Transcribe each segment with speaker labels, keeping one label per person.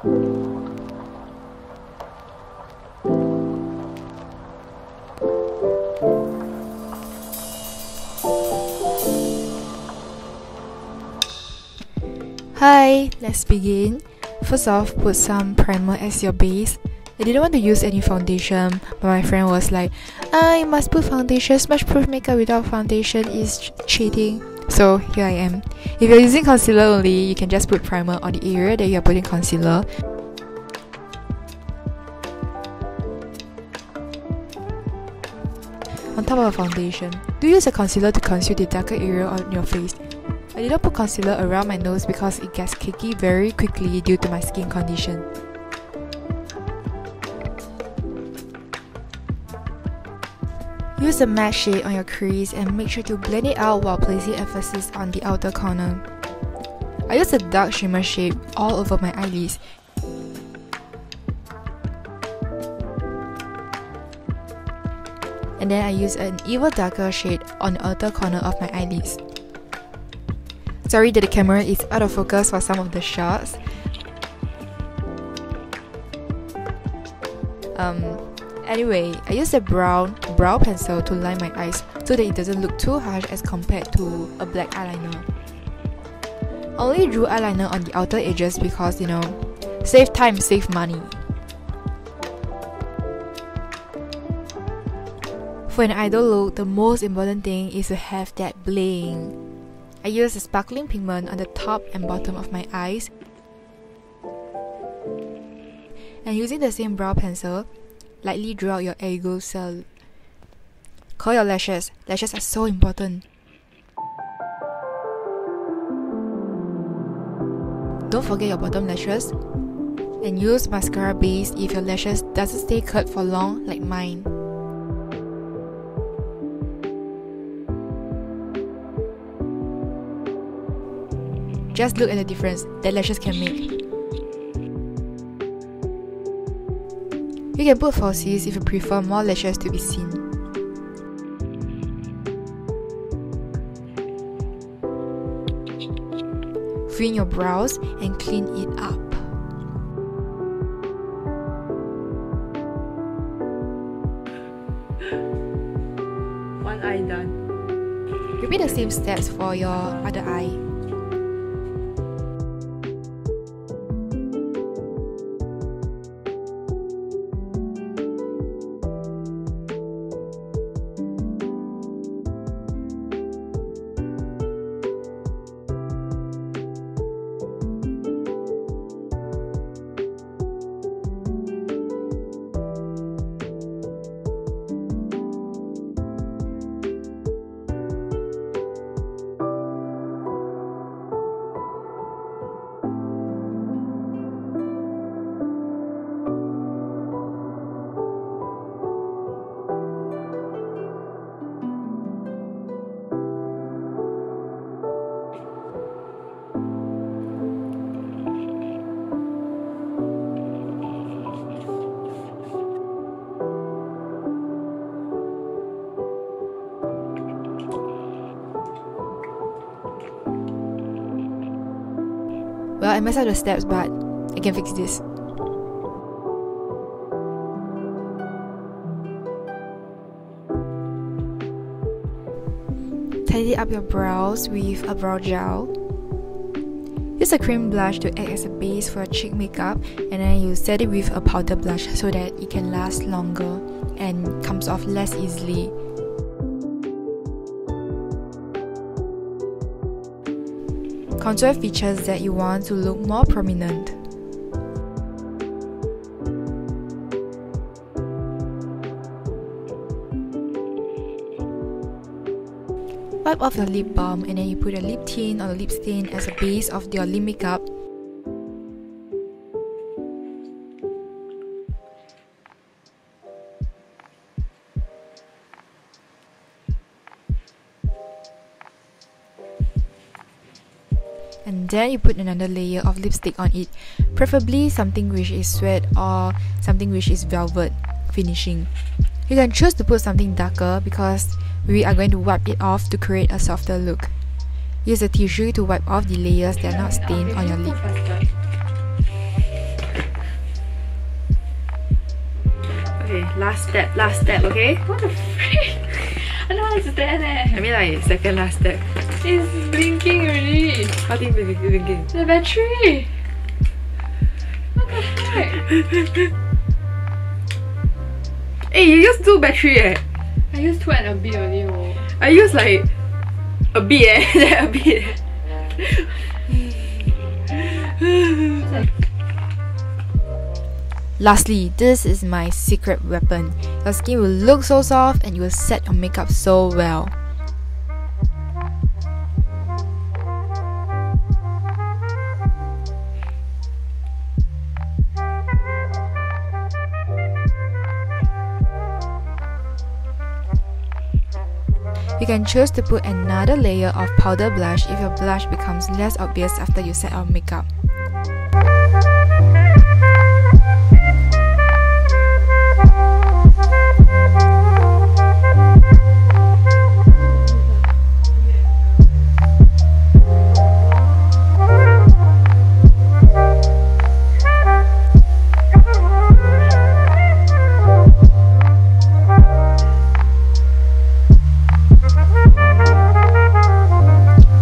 Speaker 1: Hi, let's begin. First off, put some primer as your base. I didn't want to use any foundation, but my friend was like, I must put foundation, smudge-proof makeup without foundation is cheating. So here I am. If you're using concealer only, you can just put primer on the area that you're putting concealer. On top of a foundation, do use a concealer to conceal the darker area on your face. I didn't put concealer around my nose because it gets cakey very quickly due to my skin condition. Use a matte shade on your crease and make sure to blend it out while placing emphasis on the outer corner. I use a dark shimmer shade all over my eyelids. And then I use an even darker shade on the outer corner of my eyelids. Sorry that the camera is out of focus for some of the shots. Anyway, I use a brown brow pencil to line my eyes so that it doesn't look too harsh as compared to a black eyeliner. I only drew eyeliner on the outer edges because, you know, save time, save money. For an idol look, the most important thing is to have that bling. I use a sparkling pigment on the top and bottom of my eyes. And using the same brow pencil, lightly draw out your ego cell. Curl your lashes. Lashes are so important. Don't forget your bottom lashes. And use mascara base if your lashes doesn't stay curled for long like mine. Just look at the difference that lashes can make. You can put falsies if you prefer more lashes to be seen. Fill in your brows and clean it up. One eye done. Repeat the same steps for your other eye. Well, I messed up the steps, but I can fix this. Tidy up your brows with a brow gel. Use a cream blush to act as a base for your cheek makeup, and then you set it with a powder blush so that it can last longer and comes off less easily. Contour features that you want to look more prominent. Wipe off your lip balm and then you put a lip tint or a lip stain as a base of your lip makeup. And then you put another layer of lipstick on it, preferably something which is sweat or something which is velvet finishing. You can choose to put something darker because we are going to wipe it off to create a softer look. Use a tissue to wipe off the layers that are not stained on your lip. last step, okay?
Speaker 2: What the frick? I don't understand
Speaker 1: I mean like second last step.
Speaker 2: It's blinking already.
Speaker 1: How do you blinking?
Speaker 2: The battery. What the heck?
Speaker 1: Hey, you use 2 battery eh?
Speaker 2: I used 2 and a bit only. Oh.
Speaker 1: I use like a bit eh, then a bit eh. Lastly, this is my secret weapon. Your skin will look so soft and you will set your makeup so well. You can choose to put another layer of powder blush if your blush becomes less obvious after you set on makeup.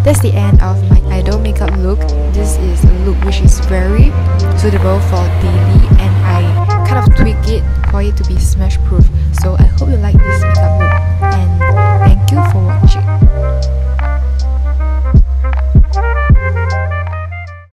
Speaker 1: That's the end of my idol makeup look. This is a look which is very suitable for daily, and I kind of tweak it for it to be smudge proof.